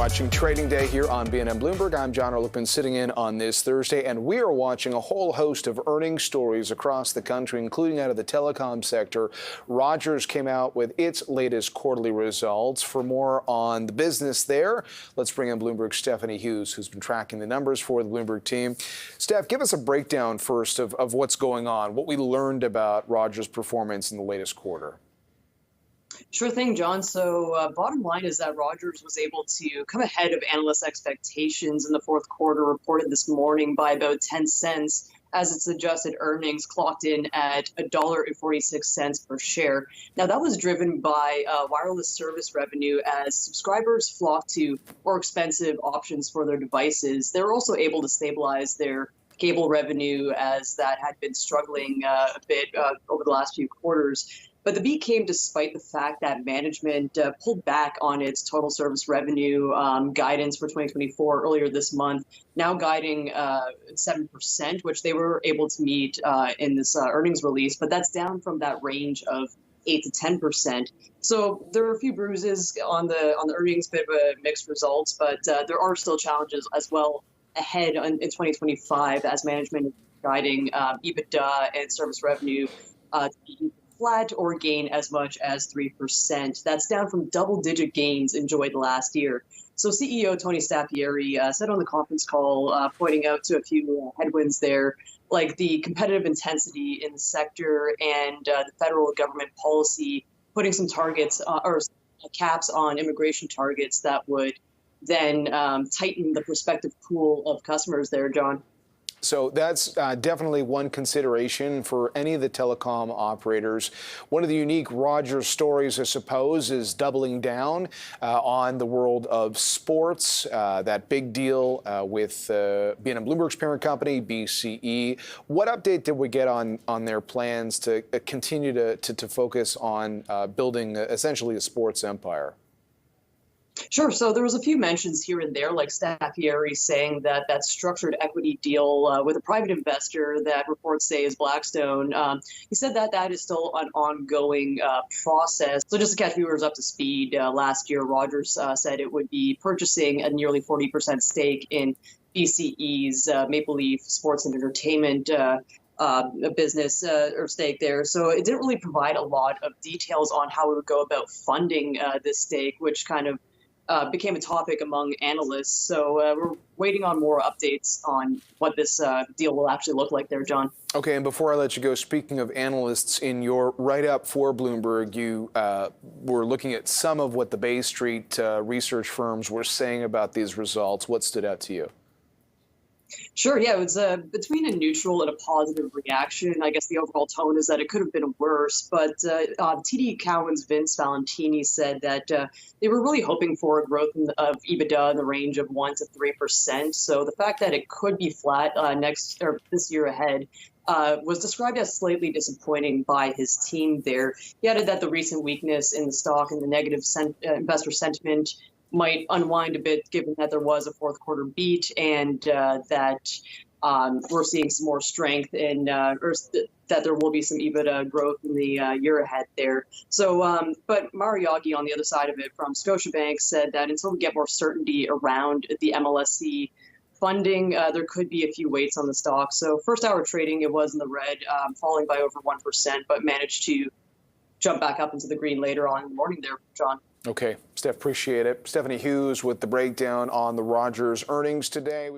watching Trading Day here on BNN Bloomberg. I'm John Ehrlichman sitting in on this Thursday, and we are watching a whole host of earnings stories across the country, including out of the telecom sector. Rogers came out with its latest quarterly results. For more on the business there, let's bring in Bloomberg's Stephanie Hughes, who's been tracking the numbers for the Bloomberg team. Steph, give us a breakdown first of what's going on, what we learned about Rogers' performance in the latest quarter. Sure thing, John. So bottom line is that Rogers was able to come ahead of analyst expectations in the fourth quarter, reported this morning by about 10 cents as its adjusted earnings clocked in at $1.46 per share. Now, that was driven by wireless service revenue as subscribers flocked to more expensive options for their devices. They were also able to stabilize their cable revenue as that had been struggling a bit over the last few quarters. But the beat came despite the fact that management pulled back on its total service revenue guidance for 2024 earlier this month, now guiding 7%, which they were able to meet in this earnings release. But that's down from that range of 8 to 10%. So there are a few bruises on the earnings, bit of a mixed results, but there are still challenges as well ahead in 2025 as management is guiding EBITDA and service revenue to be flat or gain as much as 3%. That's down from double-digit gains enjoyed last year. So CEO Tony Staffieri said on the conference call, pointing out to a few headwinds there, like the competitive intensity in the sector and the federal government policy putting some targets or caps on immigration targets that would then tighten the prospective pool of customers there, John. So that's definitely one consideration for any of the telecom operators. One of the unique Rogers stories, I suppose, is doubling down on the world of sports. That big deal with BNN Bloomberg's parent company, BCE. What update did we get on their plans to continue to focus on building essentially a sports empire? Sure. So there was a few mentions here and there, like Staffieri saying that structured equity deal with a private investor that reports say is Blackstone. He said that is still an ongoing process. So just to catch viewers up to speed, last year Rogers said it would be purchasing a nearly 40% stake in BCE's Maple Leaf Sports and Entertainment a business or stake there. So it didn't really provide a lot of details on how it would go about funding this stake, which kind of became a topic among analysts. So we're waiting on more updates on what this deal will actually look like there, John. Okay, and before I let you go, speaking of analysts, in your write-up for Bloomberg, you were looking at some of what the Bay Street research firms were saying about these results. What stood out to you? Sure, yeah, it was between a neutral and a positive reaction. I guess the overall tone is that it could have been worse, but TD Cowen's Vince Valentini said that they were really hoping for a growth of EBITDA in the range of 1 to 3%. So the fact that it could be flat this year ahead was described as slightly disappointing by his team there. He added that the recent weakness in the stock and the negative investor sentiment might unwind a bit, given that there was a fourth quarter beat and that we're seeing some more strength in, or that there will be some EBITDA growth in the year ahead there. So, but Mariagi on the other side of it from Scotiabank said that until we get more certainty around the MLSE funding, there could be a few weights on the stock. So first hour trading, it was in the red, falling by over 1%, but managed to jump back up into the green later on in the morning there, John. Okay, Steph, appreciate it. Stephanie Hughes with the breakdown on the Rogers earnings today.